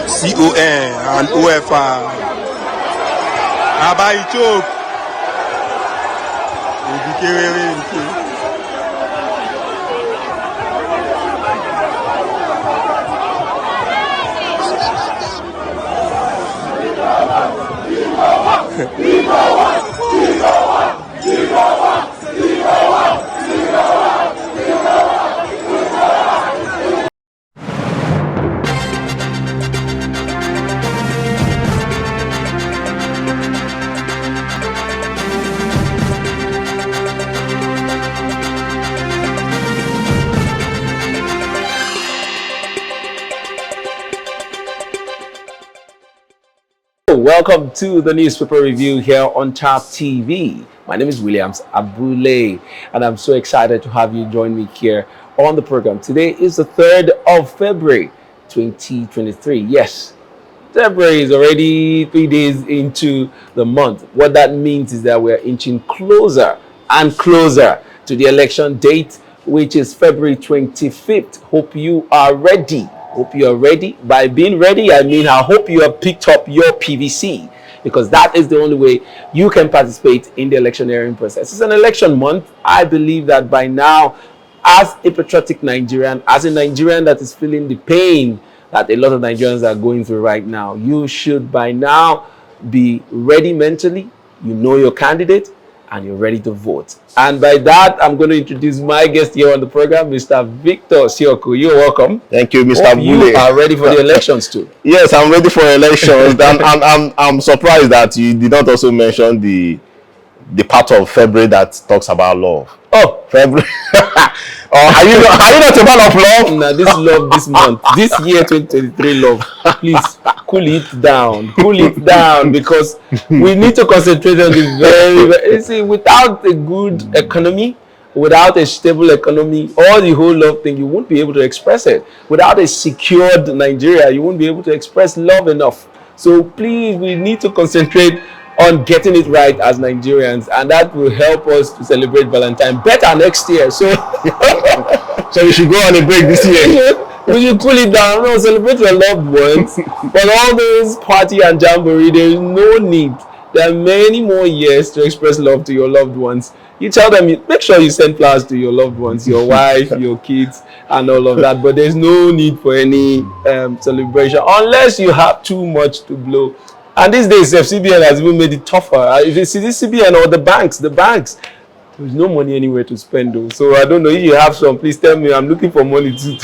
CON and OFR. Abai choke. Welcome to the newspaper review here on Thavtv. My name is Williams Abule, and I'm so excited to have you join me here on the program. Today is the 3rd of February, 2023. Yes, February is already 3 days into the month. What that means is that we're inching closer and closer to the election date, which is February 25th. Hope you are ready. Hope you are ready. By being ready, I mean I hope you have picked up your PVC, because that is the only way you can participate in the electioneering process. It's an election month. I believe that by now, as a patriotic Nigerian, as a Nigerian that is feeling the pain that a lot of Nigerians are going through right now, you should by now be ready mentally. You know your candidate and you're ready to vote. And by that, I'm going to introduce my guest here on the program, Mr. Victor Sioko. You're welcome. Thank you, Mr. Bule. You are ready for the elections too. Yes, I'm ready for elections. I'm surprised that you did not also mention the part of February that talks about love. Oh, February. Are you not a man of love? Now this love this month, this year 2023 love. Please cool it down, because we need to concentrate on the you see, without a good economy, without a stable economy, or the whole love thing, you won't be able to express it. Without a secured Nigeria, you won't be able to express love enough. So please, we need to concentrate on getting it right as Nigerians, and that will help us to celebrate Valentine better next year. So so we should go on a break this year. We should cool it down. No, celebrate your loved ones. But all those party and jamboree, there is no need. There are many more years to express love to your loved ones. You tell them, make sure you send flowers to your loved ones, your wife, your kids, and all of that. But there's no need for any celebration unless you have too much to blow. And these days, CBN has even made it tougher. If you see this CBN or the banks, there's no money anywhere to spend though. So I don't know if you have some, please tell me. I'm looking for money too.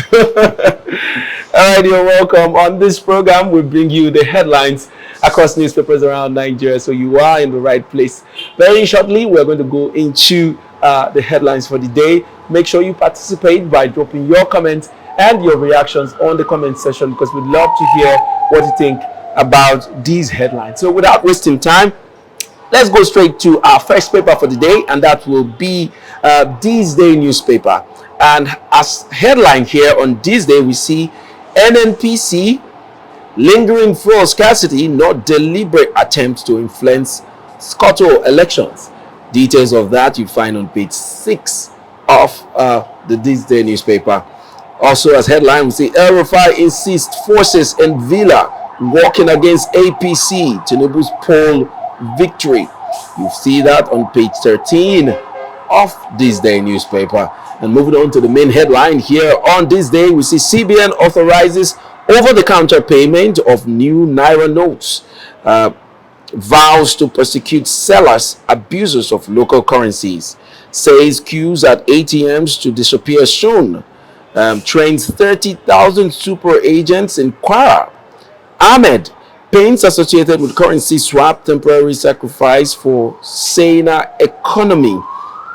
All right, you're welcome. On this program, we bring you the headlines across newspapers around Nigeria. So you are in the right place. Very shortly, we're going to go into the headlines for the day. Make sure you participate by dropping your comments and your reactions on the comment section, because we'd love to hear what you think about these headlines. So without wasting time, let's go straight to our first paper for the day, and that will be Thisdaynewpaper. And as headline here on this day, we see NNPC lingering fuel scarcity, not deliberate attempts to influence Scotto elections. Details of that you find on page 6 of the Thisdaynewpaper. Also as headline, we see El Rufai insists forces in Villa walking against APC, Tinubu's poll victory. You see that on page 13 of Thisdaynewpaper. And moving on to the main headline here on this day, we see CBN authorizes over-the-counter payment of new Naira notes, vows to prosecute sellers, abusers of local currencies, says queues at ATMs to disappear soon, trains 30,000 super agents in Kwara. Ahmed, pains associated with currency swap, temporary sacrifice for saner economy.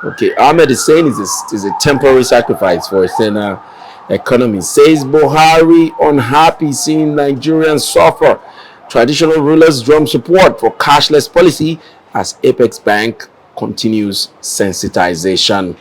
Okay, Ahmed is saying is a temporary sacrifice for a saner economy. Says Buhari unhappy seeing Nigerians suffer. Traditional rulers drum support for cashless policy as Apex Bank continues sensitization.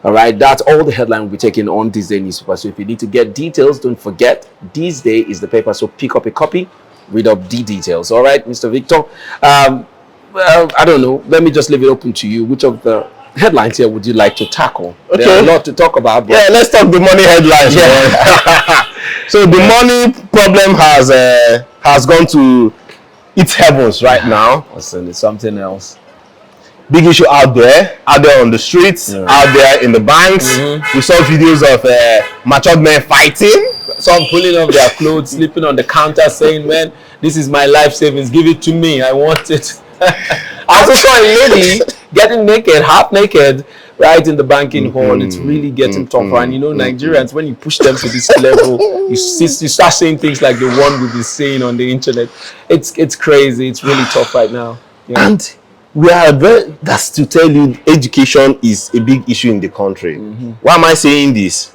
All right, that's all the headline we'll be taking on Thisdaynewpaper. So if you need to get details, don't forget, this day is the paper. So pick up a copy, read up the details. All right, Mr. Victor. Well, I don't know. Let me just leave it open to you. Which of the headlines here would you like to tackle? Okay. There are a lot to talk about. Yeah, let's talk the money headlines. Yeah. So the money problem has gone to its heavens right now. Listen, it's something else. Big issue out there on the streets, out there in the banks. We saw videos of matured men fighting. Some pulling off their clothes, sleeping on the counter, saying, "Man, this is my life savings. Give it to me. I want it." I also saw a lady getting naked, half naked, right in the banking hall. It's really getting tougher. And you know, Nigerians, when you push them to this level, you start saying things like the one we've been saying on the internet. It's crazy. It's really tough right now. Yeah. And that's to tell you, education is a big issue in the country. Why am I saying this?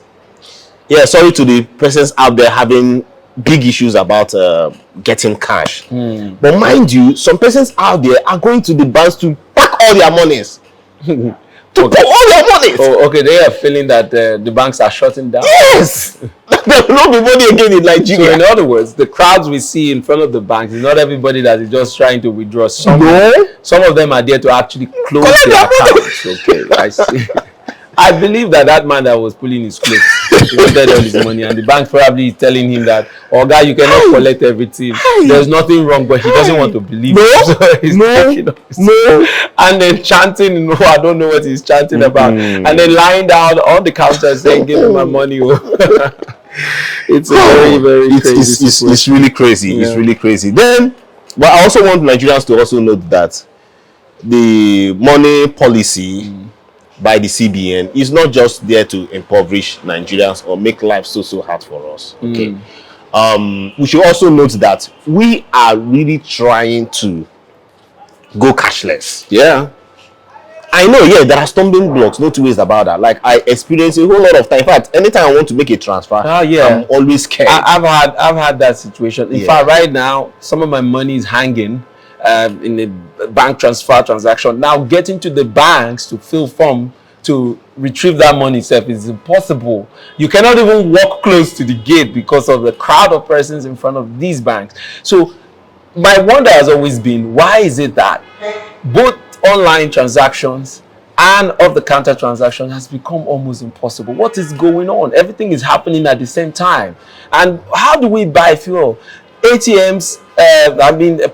Yeah, sorry to the persons out there having big issues about getting cash. But mind you, some persons out there are going to the banks to pack all their monies. To put all their monies. Oh, okay, they are feeling that the banks are shutting down. Yes! There will not be money again in Nigeria. So in other words, the crowds we see in front of the banks is not everybody that is just trying to withdraw. Some of them are there to actually close their accounts. Okay, I see. I believe that man that was pulling his clothes, he wanted all his money, and the bank probably is telling him that, "Oh, guy, you cannot collect everything. There's nothing wrong," but he doesn't want to believe it. So he's and then chanting, I don't know what he's chanting about, and then lying down on the counter saying, "Give me my money." It's a very, very crazy. It's really crazy. Yeah. It's really crazy. Then, but I also want Nigerians to also note that the money policy by the CBN is not just there to impoverish Nigerians or make life so hard for us. Okay. We should also note that we are really trying to go cashless. Yeah. I know, there are stumbling blocks, no two ways about that. Like, I experience a whole lot of time. In fact, anytime I want to make a transfer, I'm always scared. I've had that situation. In fact, right now, some of my money is hanging in a bank transfer transaction. Now, getting to the banks to fill form to retrieve that money itself is impossible. You cannot even walk close to the gate because of the crowd of persons in front of these banks. So, my wonder has always been, why is it that both online transactions and off-the-counter transactions has become almost impossible? What is going on? Everything is happening at the same time. And how do we buy fuel? ATMs,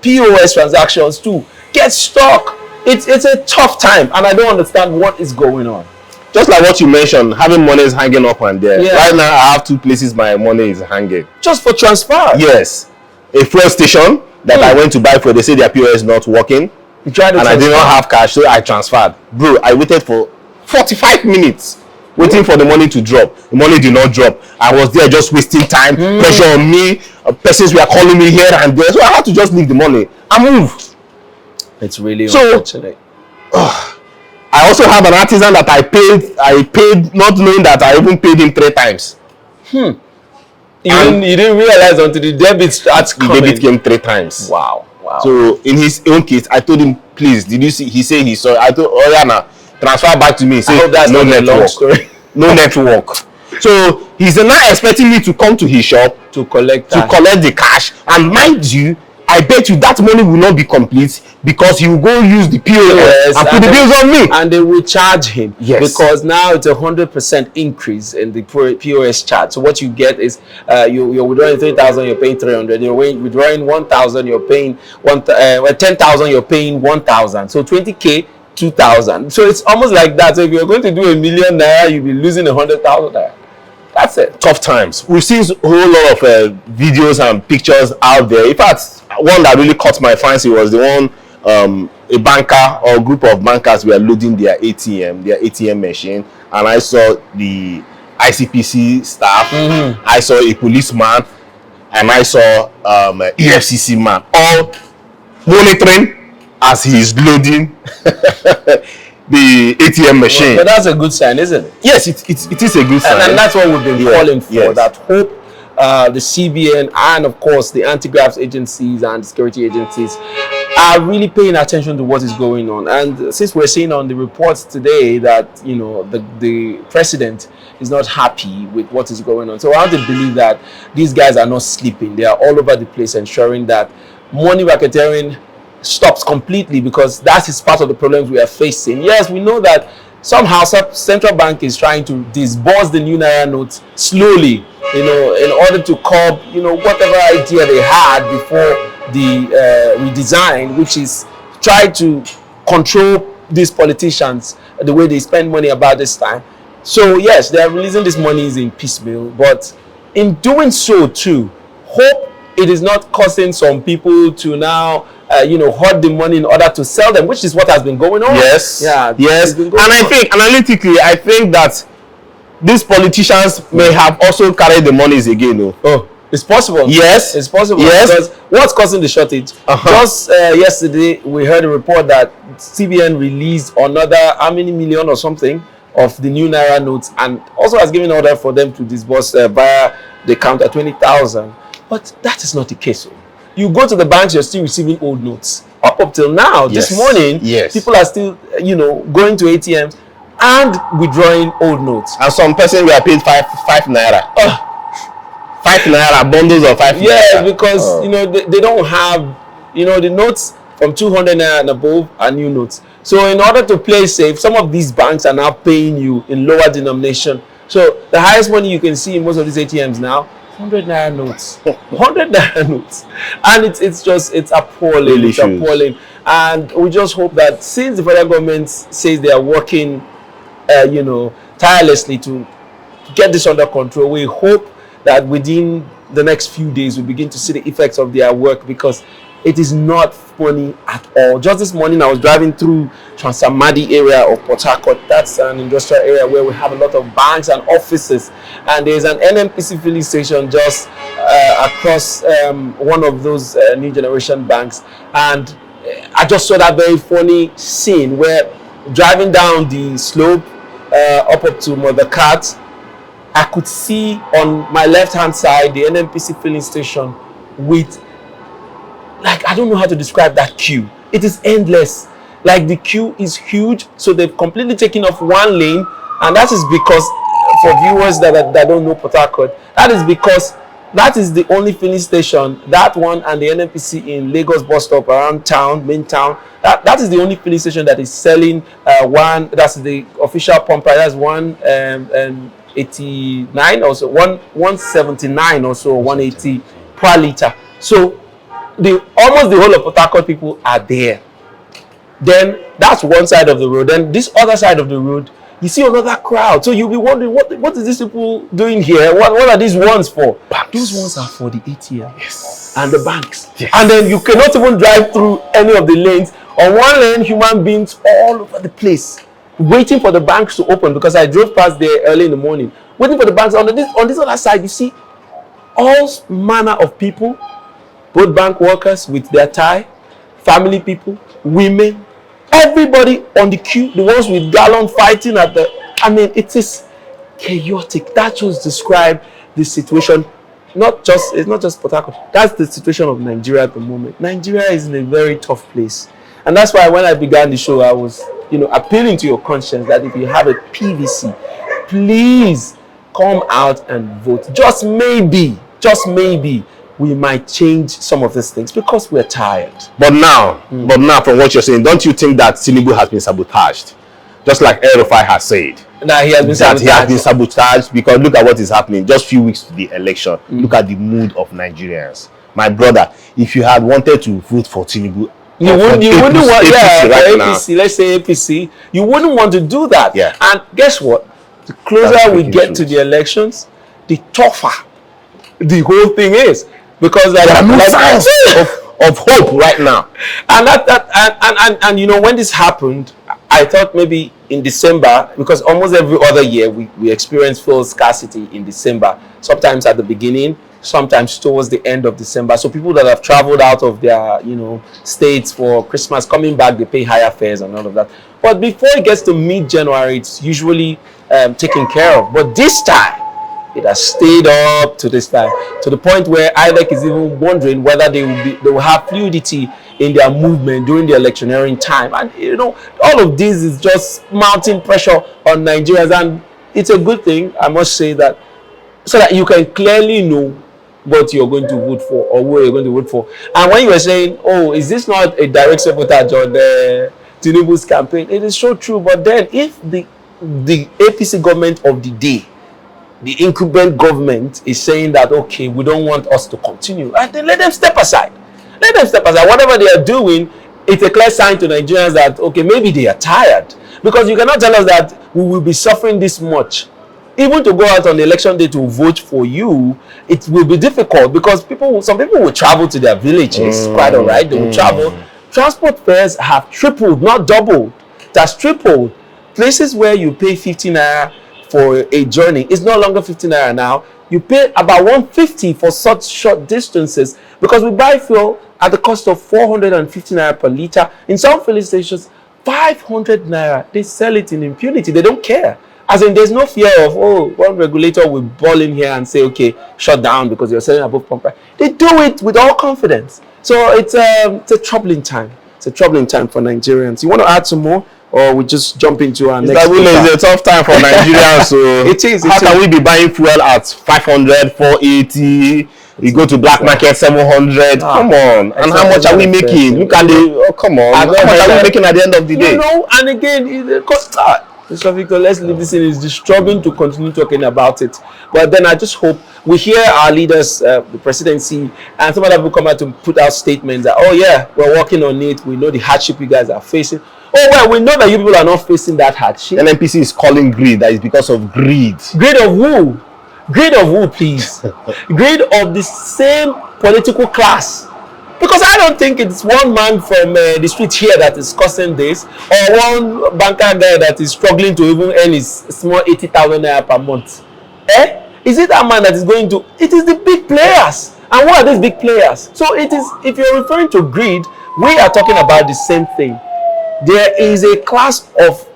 POS transactions too, get stuck. It's a tough time, and I don't understand what is going on. Just like what you mentioned, having money is hanging up and there. Yeah. Right now, I have 2 places my money is hanging. Just for transfer? Yes. A fuel station that I went to buy for, they say their POS is not working. And I did not have cash, so I transferred. Bro, I waited for 45 minutes waiting for the money to drop. The money did not drop. I was there just wasting time, pressure on me. Persons were calling me here and there. So I had to just leave the money and move. It's really unfortunate. I also have an artisan that I paid not knowing that I even paid him 3 times. You didn't realize until the debit starts coming. The debit came 3 times. Wow. So in his own case, I told him, please, did you see? He said he saw. I told Oriana, transfer back to me. He said, I hope that's no not network. a long story. No network. So he's now expecting me to come to his shop to collect the cash. And mind you, I bet you that money will not be complete because he will go use the POS and put the bills on me. And they will charge him. Yes. Because now it's 100% increase in the POS charge. So what you get is you're withdrawing 3,000, you're paying 300. You're withdrawing 1,000, you're paying 10,000, you're paying 1,000. So 20K, 2,000. So it's almost like that. So if you're going to do $1 million naira, you'll be losing 100,000 naira. That's it. Tough times. We've seen a whole lot of videos and pictures out there. In fact, one that really caught my fancy was the one a banker or a group of bankers were loading their ATM machine, and I saw the ICPC staff, I saw a policeman, and I saw EFCC man, all monitoring as he's loading the ATM machine. But that's a good sign, isn't it? Yes, it is a good sign. And that's what we've been calling for. Yes. That hope the CBN and of course the anti-graft agencies and security agencies are really paying attention to what is going on. And since we're seeing on the reports today that the president is not happy with what is going on, so I want to believe that these guys are not sleeping. They are all over the place ensuring that money racketeering stops completely, because that is part of the problems we are facing. Yes, we know that somehow central bank is trying to disburse the new naira notes slowly, in order to curb, whatever idea they had before the redesign, which is try to control these politicians, the way they spend money about this time. So yes, they are releasing these monies in piecemeal, but in doing so too, hope it is not causing some people to now hoard the money in order to sell them, which is what has been going on. Yes. Yeah. Yes. And I think analytically, I think that these politicians may have also carried the monies again. Oh, it's possible. Yes. It's possible. Yes. Because what's causing the shortage? Just yesterday, we heard a report that CBN released another how many million or something of the new Naira notes, and also has given order for them to disburse via the counter 20,000. But that is not the case. You go to the banks, you're still receiving old notes. Up till now, Yes. this morning, Yes. people are still, going to ATMs and withdrawing old notes. And some person were paid five naira. 5 naira, bundles of 5 naira. Yeah, because they don't have, the notes from 200 naira and above are new notes. So in order to play safe, some of these banks are now paying you in lower denomination. So the highest money you can see in most of these ATMs now, 100 naira notes. 100 naira notes. And it's appalling. It's appalling. And we just hope that since the federal government says they are working tirelessly to get this under control, we hope that within the next few days we begin to see the effects of their work, because it is not funny at all. Just this morning I was driving through Transamadi area of Port Harcourt. That's an industrial area where we have a lot of banks and offices, and there's an NNPC filling station just across one of those new generation banks. And I just saw that very funny scene where driving down the slope up to Mother Cat, I could see on my left hand side the NNPC filling station with, like, I don't know how to describe that queue. It is endless. Like, the queue is huge, so they've completely taken off one lane, and that is because, for viewers that don't know Port Harcourt, that is because that is the only filling station, that one and the NNPC in Lagos bus stop around town, main town, that is the only filling station that is selling one, that's the official pump price, that's 189 or so, 179 or so, 180 per liter. So almost the whole of Port Harcourt people are there. Then that's one side of the road. Then this other side of the road, you see another crowd. So you'll be wondering, what is these people doing here? What are these ones for? Banks. Those ones are for the ATM. Yes. And the banks. Yes. And then you cannot even drive through any of the lanes. On one lane, human beings all over the place, waiting for the banks to open, because I drove past there early in the morning, waiting for the banks. On this other side, you see all manner of people, both bank workers with their tie, family people, women, everybody on the queue, the ones with gallon fighting at the, it is chaotic. That just describe the situation. It's not just Port Harcourt. That's the situation of Nigeria at the moment. Nigeria is in a very tough place. And that's why when I began the show, I was, appealing to your conscience that if you have a PVC, please come out and vote. Just maybe, we might change some of these things, because we're tired. But now, from what you're saying, don't you think that Tinubu has been sabotaged? Just like El-Rufai has said. Now he has been sabotaged. He has been sabotaged, because look at what is happening. Just few weeks to the election. Look at the mood of Nigerians. My brother, if you had wanted to vote for Tinubu, you wouldn't want APC, let's say APC, you wouldn't want to do that. Yeah. And guess what? The closer we get to the elections, the tougher the whole thing is, because there are no signs of hope right now. And when this happened, I thought maybe in December, because almost every other year we experience fuel scarcity in December, sometimes at the beginning, sometimes towards the end of December. So people that have traveled out of their states for Christmas, coming back, they pay higher fares and all of that. But before it gets to mid-January, it's usually taken care of. But this time, it has stayed up to this time, to the point where INEC is even wondering whether they will have fluidity in their movement during the electioneering time. And all of this is just mounting pressure on Nigerians, and it's a good thing, I must say, that so that you can clearly know what you're going to vote for or who you're going to vote for. And when you were saying, oh, is this not a direct sabotage on the Tinubu's campaign? It is so true. But then if the APC government of the day the incumbent government is saying that, okay, we don't want us to continue, and then let them step aside. Let them step aside. Whatever they are doing, it's a clear sign to Nigerians that, okay, maybe they are tired. Because you cannot tell us that we will be suffering this much. Even to go out on the election day to vote for you, it will be difficult because some people will travel to their villages, quite all right. They will travel. Transport fares have tripled, not doubled. It has tripled. Places where you pay 50 naira for a journey, it's no longer 50 naira now. You pay about 150 for such short distances because we buy fuel at the cost of 450 naira per litre. In some filling stations, 500 naira. They sell it in impunity. They don't care. As in, there's no fear of, oh, one regulator will ball in here and say, okay, shut down because you're selling above pump price. They do it with all confidence. So it's a troubling time. It's a troubling time for Nigerians. You want to add some more? Or we just jump into our next paper? It's a tough time for Nigerians. So it is. How can we be buying fuel at 500, 480? You go to black market 700. Come on. And how much are we making? Look at the. Oh, come on. How much are we making at the end of the day? You know, and again, Mr. Victor, let's leave this in. It's disturbing to continue talking about it. But then I just hope we hear our leaders, the presidency, and some other people come out to put out statements that, oh yeah, we're working on it. We know the hardship you guys are facing. Oh well, we know that you people are not facing that hardship. NNPC is calling greed. That is because of greed. Greed of who? Greed of who, please? Greed of the same political class. Because I don't think it's one man from the street here that is causing this, or one banker guy that is struggling to even earn his small 80,000 naira per month. Is it that man that is going to? It is the big players. And what are these big players? So it is, if you're referring to greed, we are talking about the same thing. There is a class of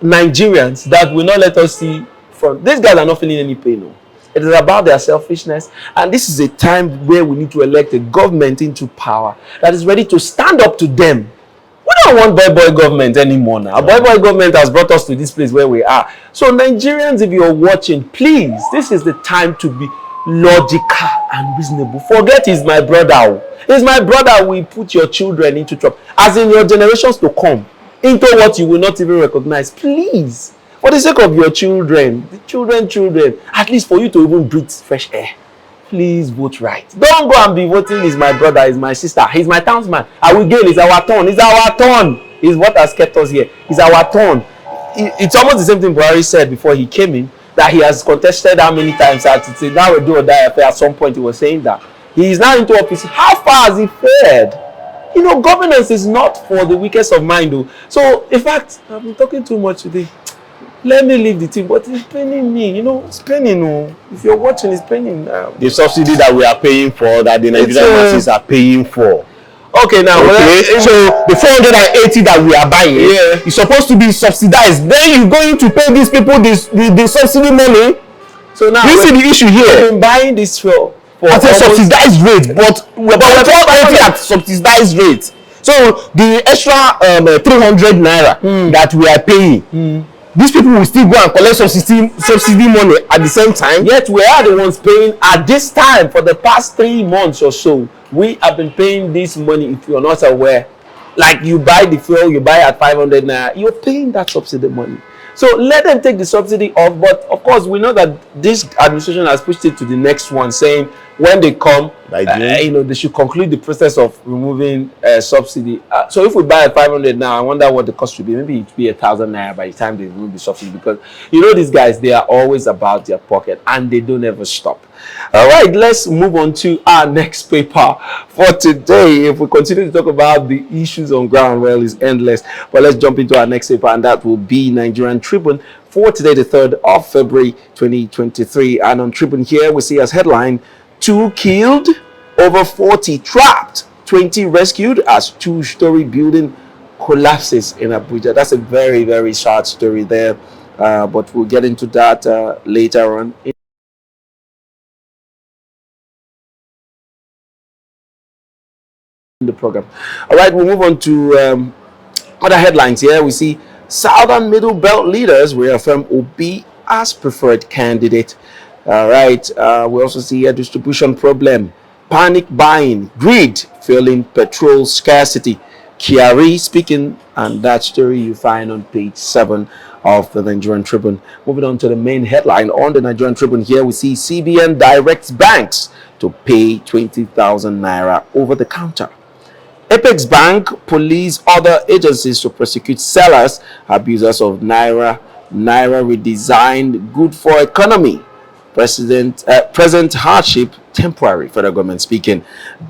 Nigerians that will not let us see from. These guys are not feeling any pain. No. It is about their selfishness. And this is a time where we need to elect a government into power that is ready to stand up to them. We don't want boy government anymore now. Boy government has brought us to this place where we are. So Nigerians, if you're watching, please, this is the time to be logical and reasonable. Forget he's my brother. He's my brother. We put your children into trouble. As in your generations to come, into what you will not even recognize. Please, for the sake of your children, the children, at least for you to even breathe fresh air, please vote right. Don't go and be voting, he's my brother, he's my sister, he's my townsman. I will gain, it's our turn. It's our turn. It's what has kept us here. It's our turn. It's almost the same thing Buhari said before he came in, that he has contested how many times that it's now a do or die affair. At some point he was saying that. He is now into office. How far has he fared? You know, governance is not for the weakest of mind, though. So, in fact, I've been talking too much today. Let me leave the team, but it's paining me. You know, it's paining. Oh. If you're watching, it's paining. The subsidy that we are paying for, that the Nigerian masses are paying for. Okay, now. Okay, so the 480 that we are buying is supposed to be subsidized. Then you're going to pay these people the subsidy money. So now, you see the issue here. We've been buying this fuel at a subsidized rate, but we're already at subsidized rate. So the extra 300 naira that we are paying, these people will still go and collect subsidy money at the same time. Yet we are the ones paying at this time for the past 3 months or so. We have been paying this money, if you're not aware. Like you buy the fuel, you buy at 500 naira, you're paying that subsidy money. So let them take the subsidy off. But of course, we know that this administration has pushed it to the next one, saying when they come, they should conclude the process of removing subsidy. So if we buy at 500 now, I wonder what the cost would be. Maybe it would be 1,000 naira by the time they remove the subsidy, because you know these guys, they are always about their pocket and they don't ever stop. All right, let's move on to our next paper for today. If we continue to talk about the issues on ground, well, it's endless. But let's jump into our next paper, and that will be Nigerian Tribune for today, the 3rd of February, 2023. And on Tribune here, we see as headline, 2 killed, over 40 trapped, 20 rescued as 2-story building collapses in Abuja. That's a very, very sad story there, but we'll get into that later on in the program. All right, we'll move on to other headlines here. We see Southern Middle Belt leaders reaffirm Obi as preferred candidate. All right, we also see a distribution problem, panic buying, greed, fueling petrol scarcity. Kiari speaking, and that story you find on page 7 of the Nigerian Tribune. Moving on to the main headline on the Nigerian Tribune, here we see CBN directs banks to pay 20,000 naira over the counter. Apex Bank, police, other agencies to prosecute sellers, abusers of Naira redesigned, good for economy. Present hardship, temporary, federal government speaking.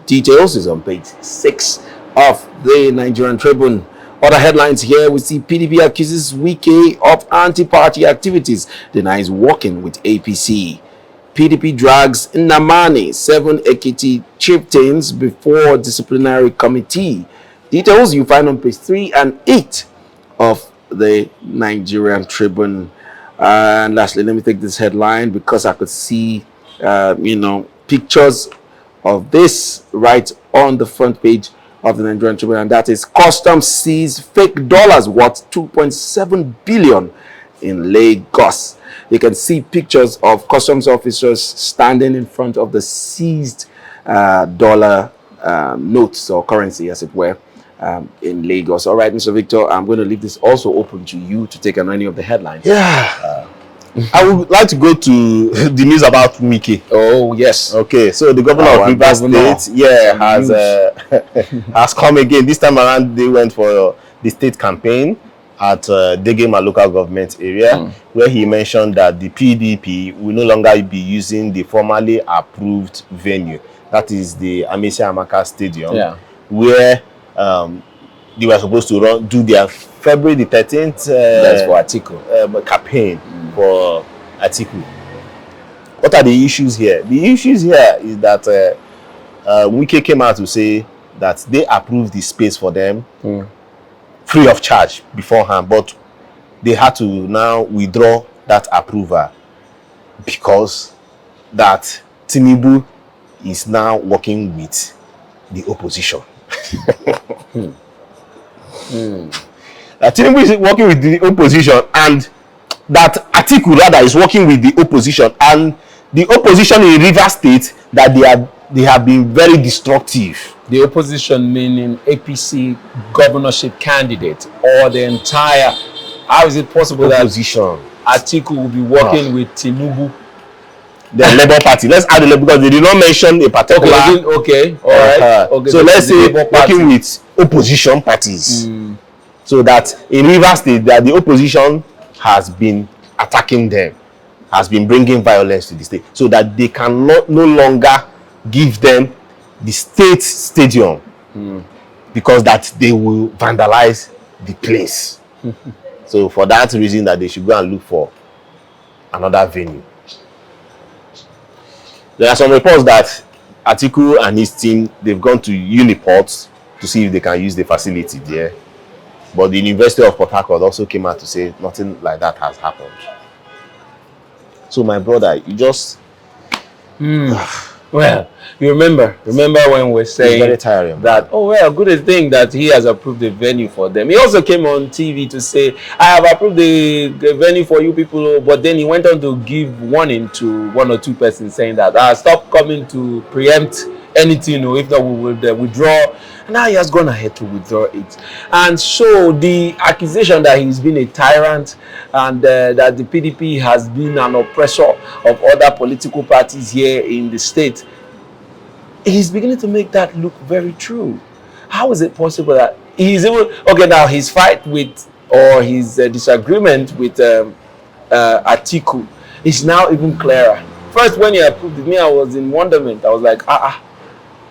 Details is on page 6 of the Nigerian Tribune. Other headlines here, we see PDP accuses Wike of anti-party activities, denies working with APC. PDP drags Nnamani, 7 Ekiti chieftains before disciplinary committee. Details you find on page 3 and 8 of the Nigerian Tribune. And lastly, let me take this headline because I could see, pictures of this right on the front page of the Nigerian Tribune, and that is Customs sees fake dollars worth 2.7 billion in Lagos. You can see pictures of customs officers standing in front of the seized dollar notes or currency, as it were, in Lagos. All right, Mr. Victor, I'm going to leave this also open to you to take on any of the headlines. Yeah. I would like to go to the news about Wike. Oh, yes. Okay, so the governor of Rivers State, has come again. This time around, they went for the state campaign at Degema local government area, where he mentioned that the PDP will no longer be using the formally approved venue. That is the Amesi Amaka Stadium, where they were supposed to do their February the 13th that's for Atiku. Campaign for Atiku. What are the issues here? The issues here is that Wike came out to say that they approved the space for them free of charge beforehand, but they had to now withdraw that approval because that Tinubu is now working with the opposition. Tinubu is working with the opposition, and that Atiku rather is working with the opposition, and the opposition in Rivers State that they have been very destructive. The opposition meaning APC governorship candidate or the entire. How is it possible opposition that Atiku will be working with Tinubu? The Labour Party. Let's add the Labour because they did not mention a particular. Okay, all right. Okay, so let's say working with opposition parties. So that in Rivers State, that the opposition has been attacking them, has been bringing violence to the state, so that they cannot no longer give them the state stadium because that they will vandalize the place. So for that reason, that they should go and look for another venue. There are some reports that Atiku and his team, they've gone to Uniport to see if they can use the facility there. But the University of Port Harcourt also came out to say nothing like that has happened. So my brother, you just... Well, you remember when we're saying very tiring, that, oh well, good thing that he has approved the venue for them. He also came on TV to say, I have approved the venue for you people, but then he went on to give warning to 1 or 2 persons saying that, stop coming to preempt anything, or if not, we will withdraw. Now he has gone ahead to withdraw it. And so the accusation that he's been a tyrant and that the PDP has been an oppressor of other political parties here in the state, he's beginning to make that look very true. How is it possible that he's able... Okay, now his fight with, or his disagreement with Atiku is now even clearer. First, when he approved it, I was in wonderment. I was like,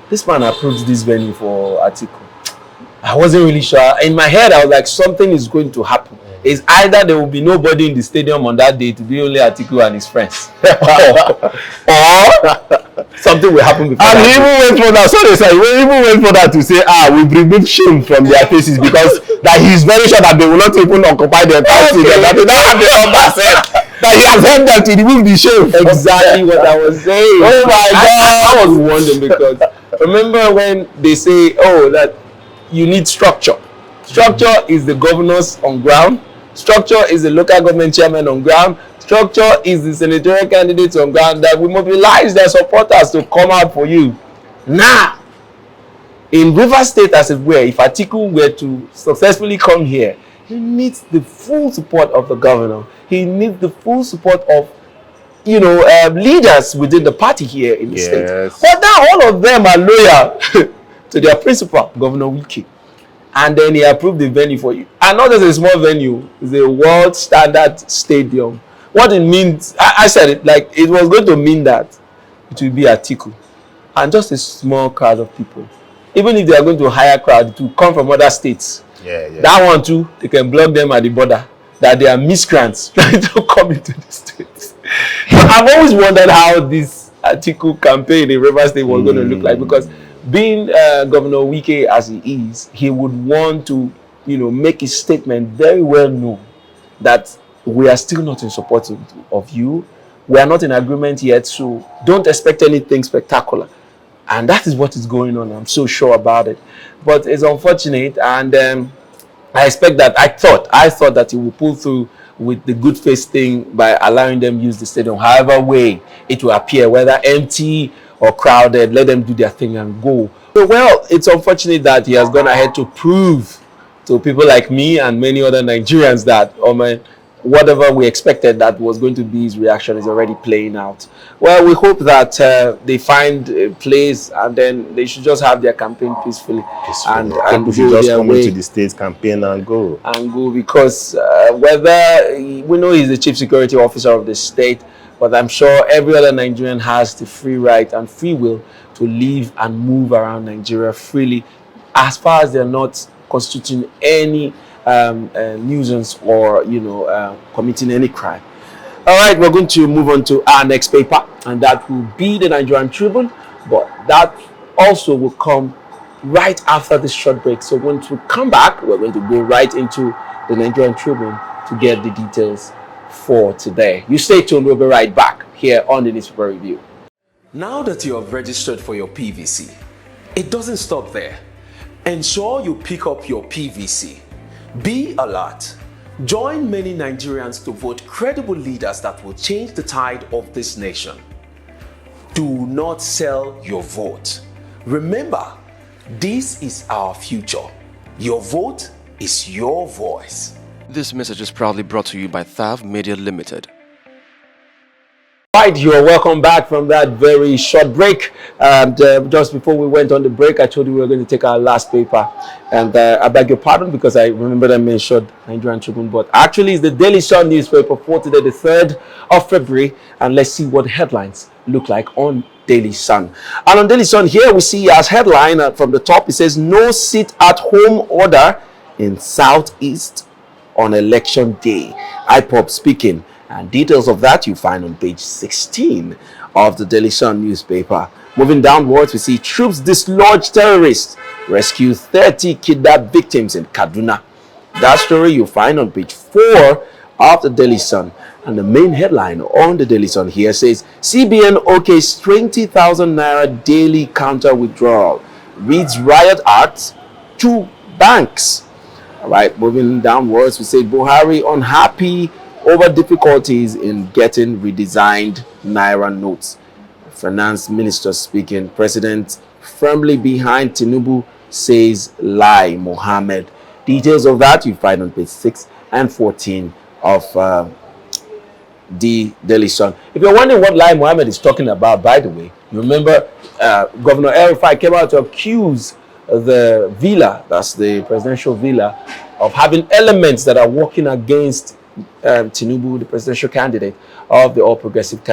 this man approved this venue for Atiku. I wasn't really sure. In my head, I was like, something is going to happen. It's either there will be nobody in the stadium on that day to be only Atiku and his friends, or something will happen before. And he even went for that. So they said, he even went for that to say, we've removed shame from their faces because that he's very sure that they will not even occupy the entire stadium. That they don't have the number that he has helped them to remove the shame. Exactly what I was saying. Oh my God! I was wondering because remember when they say, that you need structure. Structure is the governors on ground. Structure is the local government chairman on ground. Structure is the senatorial candidates on ground that will mobilize their supporters to come out for you. Now, in Rivers State, as it were, if Atiku were to successfully come here, he needs the full support of the governor. He needs the full support of, leaders within the party here in the state. But now all of them are loyal to their principal, Governor Wike. And then he approved the venue for you. And not just a small venue, it's a world standard stadium. What it means, I said it, like it was going to mean that it will be Atiku and just a small crowd of people. Even if they are going to hire a crowd to come from other states, that one too, they can block them at the border, that they are miscreants trying to come into the states. I've always wondered how this Atiku campaign in Rivers State was going to look like, because being Governor Wike as he is, he would want to, make his statement very well known that we are still not in support of you. We are not in agreement yet, so don't expect anything spectacular. And that is what is going on. I'm so sure about it. But it's unfortunate, and I expect that I thought that he will pull through with the good face thing by allowing them use the stadium however way it will appear, whether empty or crowded. Let them do their thing and go. So, well, it's unfortunate that he has gone ahead to prove to people like me and many other Nigerians that, whatever we expected that was going to be his reaction is already playing out. Well, we hope that they find a place, and then they should just have their campaign peacefully. And we should just come into the state's campaign and go. Because whether we know he's the chief security officer of the state, but I'm sure every other Nigerian has the free right and free will to live and move around Nigeria freely, as far as they're not constituting any nuisance or committing any crime. All right, we're going to move on to our next paper, and that will be the Nigerian Tribune, but that also will come right after this short break. So once we come back, we're going to go right into the Nigerian Tribune to get the details for today. You stay tuned, we'll be right back here on the Newspaper Review. Now that you have registered for your PVC, it doesn't stop there. Ensure you pick up your PVC. Be alert. Join many Nigerians to vote credible leaders that will change the tide of this nation. Do not sell your vote. Remember, this is our future. Your vote is your voice. This message is proudly brought to you by Thavtv Media Limited. Right, you're welcome back from that very short break. And just before we went on the break, I told you we were going to take our last paper. And I beg your pardon because I remembered I mentioned Nigerian Tribune, but actually it's the Daily Sun newspaper for today, the 3rd of February. And let's see what headlines look like on Daily Sun. And on Daily Sun here we see as headline from the top, it says no sit at home order in Southeast on election day. IPOB speaking. And details of that you find on page 16 of the Daily Sun newspaper. Moving downwards, we see troops dislodge terrorists, rescue 30 kidnapped victims in Kaduna. That story you find on page 4 of the Daily Sun. And the main headline on the Daily Sun here says, CBN okays 20,000 naira daily counter withdrawal. Reads Riot Act to banks. All right, moving downwards, we say Buhari unhappy over difficulties in getting redesigned Naira notes. Finance Minister speaking. President firmly behind Tinubu, says Lai Mohammed. Details of that you find on page 6 and 14 of the Daily Sun. If you're wondering what Lai Mohammed is talking about, by the way, you remember Governor El-Rufai came out to accuse the villa, that's the presidential villa, of having elements that are working against Tinubu, the presidential candidate of the All Progressive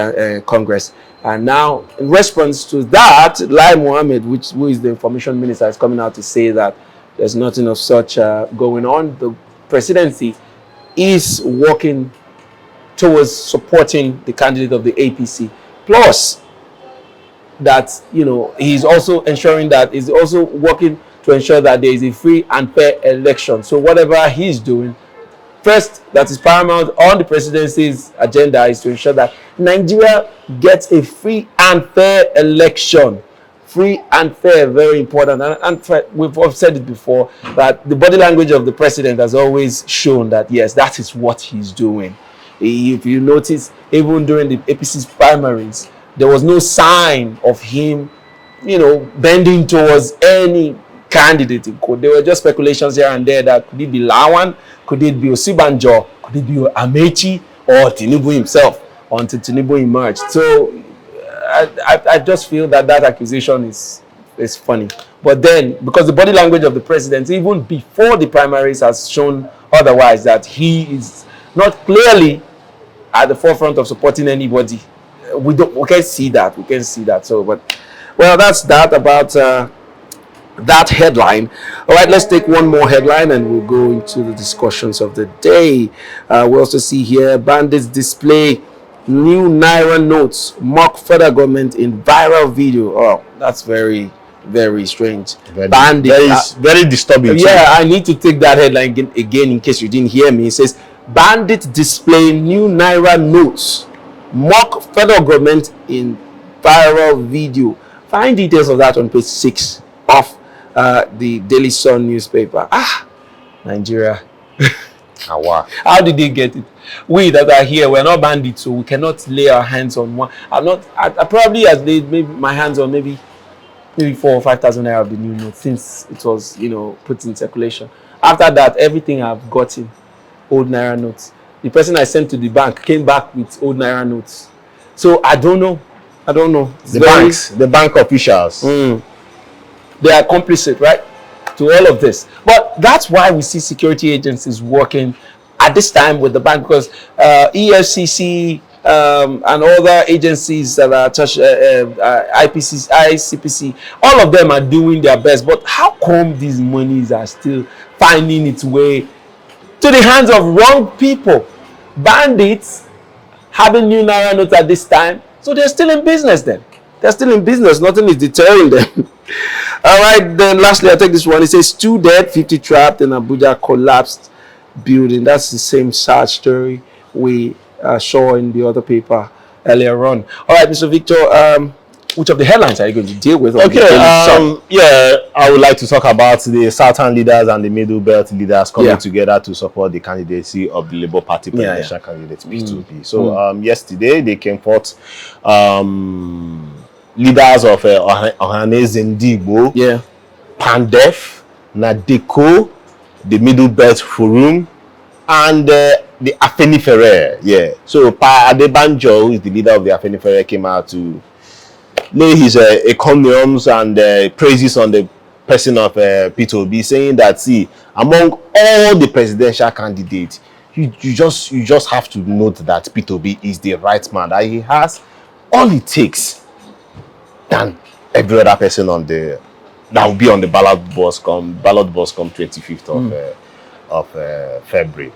Congress. And now, in response to that, Lai Mohammed, who is the information minister, is coming out to say that there's nothing of such going on. The presidency is working towards supporting the candidate of the APC. Plus, that, he's also ensuring that he's also working to ensure that there is a free and fair election. So whatever he's doing, first, that is paramount on the presidency's agenda, is to ensure that Nigeria gets a free and fair election. Free and fair, very important. And we've said it before, that the body language of the president has always shown that, yes, that is what he's doing. If you notice, even during the APC's primaries, there was no sign of him, bending towards any candidate in court. There were just speculations here and there that could it be Lawan, could it be Osibanjo, could it be Amechi, or Tinubu himself, until Tinubu emerged. So I just feel that accusation is funny. But then, because the body language of the president, even before the primaries, has shown otherwise, that he is not clearly at the forefront of supporting anybody. We can see that. We can see that. So, but well, that's that about that headline. All right, let's take one more headline and we'll go into the discussions of the day. We also see here bandits display new Naira notes, mock federal government in viral video. Oh, that's very, very strange. Bandits, very disturbing. Yeah, I need to take that headline again in case you didn't hear me. It says bandits display new Naira notes, mock federal government in viral video. Find details of that on page 6 of the Daily Sun newspaper. Nigeria. How did they get it? We that are here, we're not bandits, so we cannot lay our hands on one. I probably has laid maybe my hands on maybe 4,000 or 5,000 naira of the new note since it was, put in circulation. After that, everything I've gotten old Naira notes. The person I sent to the bank came back with old Naira notes. So I don't know. The bank officials. They are complicit, right, to all of this. But that's why we see security agencies working at this time with the bank, because EFCC and other agencies that are ICPC, all of them are doing their best. But how come these monies are still finding its way to the hands of wrong people? Bandits having new Naira notes at this time, so they're still in business then. They're still in business. Nothing is deterring them. All right, then lastly, I'll take this one. It says 2 dead, 50 trapped in Abuja collapsed building. That's the same sad story we saw in the other paper earlier on. All right, Mr. Victor, which of the headlines are you going to deal with? Okay, I would like to talk about the Southern leaders and the Middle Belt leaders coming together to support the candidacy of the Labour Party presidential candidate, Peterobi. So yesterday they came forth, leaders of Ohaneze Ndigbo, Pandef, Nadeko, the Middle Belt Forum, and the Afenifere. So Pa Adebanjo, who is the leader of the Afenifere, came out to lay his encomiums and praises on the person of Peterobi, saying that, see, among all the presidential candidates, you just have to note that Peterobi is the right man, that he has all it takes than every other person on that will be on the ballot box come 25th of February.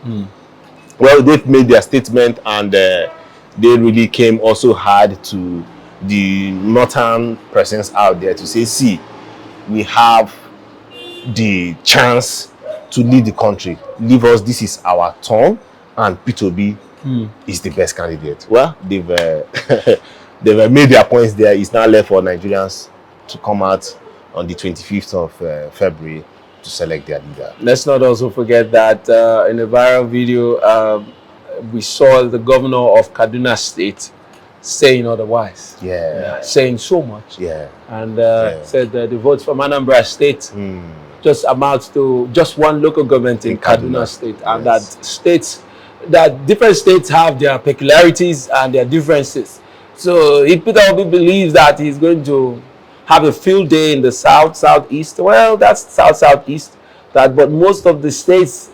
Well, they've made their statement, and they really came also hard to the northern presence out there to say, see, we have the chance to lead the country. Leave us, this is our turn, and Peterobi is the best candidate. Well, they've they've made their points there. It's now left for Nigerians to come out on the 25th of February to select their leader. Let's not also forget that in a viral video, we saw the governor of Kaduna State saying otherwise. Saying so much. And said that the votes from Anambra State just amounts to just one local government in Kaduna State. And that different states have their peculiarities and their differences. So if Peterobi believes that he's going to have a field day in the southeast, well, that's southeast. But most of the states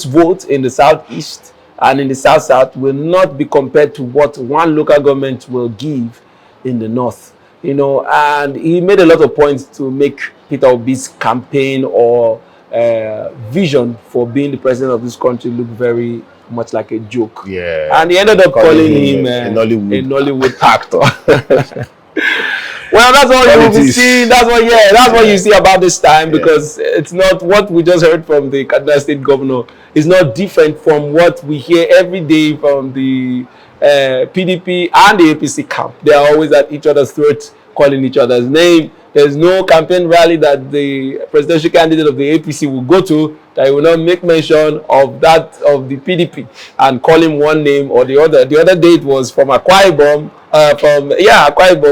vote in the southeast and in the south will not be compared to what one local government will give in the north. And he made a lot of points to make Peterobi's campaign or vision for being the president of this country look very much like a joke. And he ended up calling him a Nollywood actor. Well, that's all you will be seeing. That's what you see about this time, because it's not what we just heard from the Kaduna State governor. It's not different from what we hear every day from the PDP and the APC camp. They are always at each other's throats, calling each other's name. There's no campaign rally that the presidential candidate of the APC will go to that he will not make mention of that of the PDP and call him one name or the other. The other day it was from Akwa Ibom,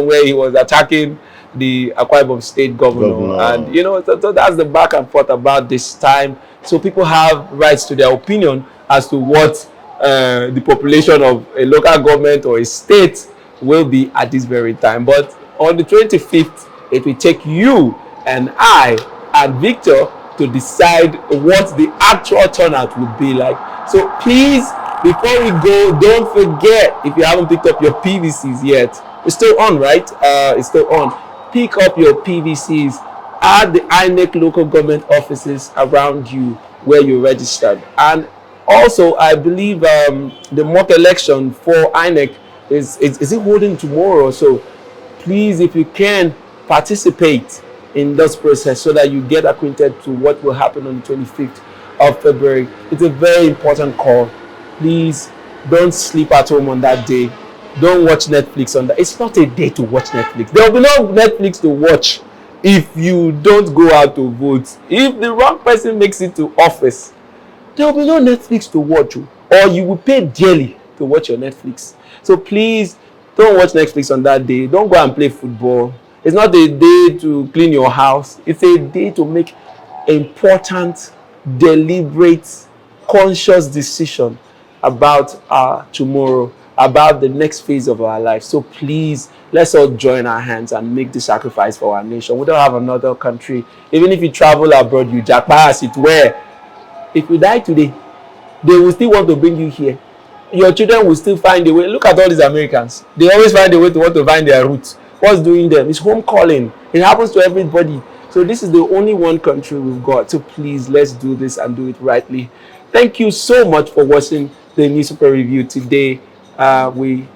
where he was attacking the Akwa Ibom State governor. And, you know, so that's the back and forth about this time. So people have rights to their opinion as to what the population of a local government or a state will be at this very time. But on the 25th, it will take you and I and Victor to decide what the actual turnout would be like. So please, before we go, don't forget, if you haven't picked up your PVCs yet, it's still on, right? It's still on. Pick up your PVCs at the INEC local government offices around you where you're registered. And also, I believe the mock election for INEC is it holding tomorrow? So please, if you can, participate in this process so that you get acquainted to what will happen on the 25th of February. It's a very important call. Please don't sleep at home on that day. Don't watch Netflix on that. It's not a day to watch Netflix. There will be no Netflix to watch if you don't go out to vote. If the wrong person makes it to office, there will be no Netflix to watch, or you will pay dearly to watch your Netflix. So please don't watch Netflix on that day. Don't go and play football. It's not a day to clean your house. It's a day to make important, deliberate, conscious decision about our tomorrow, about the next phase of our life. So please, let's all join our hands and make the sacrifice for our nation. We don't have another country. Even if you travel abroad, you jackpot as it were. If you die today, they will still want to bring you here. Your children will still find a way. Look at all these Americans. They always find a way to want to find their roots. What's doing them? It's home calling. It happens to everybody. So this is the only one country we've got. So please, let's do this and do it rightly. Thank you so much for watching the newspaper review today. We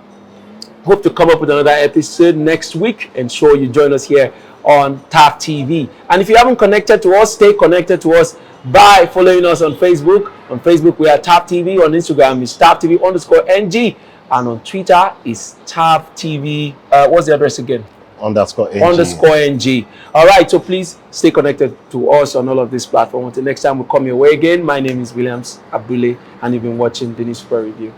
hope to come up with another episode next week. Ensure you join us here on Thavtv. And if you haven't connected to us, stay connected to us by following us on Facebook. On Facebook, we are Thavtv. On Instagram, it's Thavtv_NG. And on Twitter, it's Thavtv. What's the address again? _NG. All right, so please stay connected to us on all of these platforms. Until next time we come your way again, my name is Williams Abule, and you've been watching the newspaper review.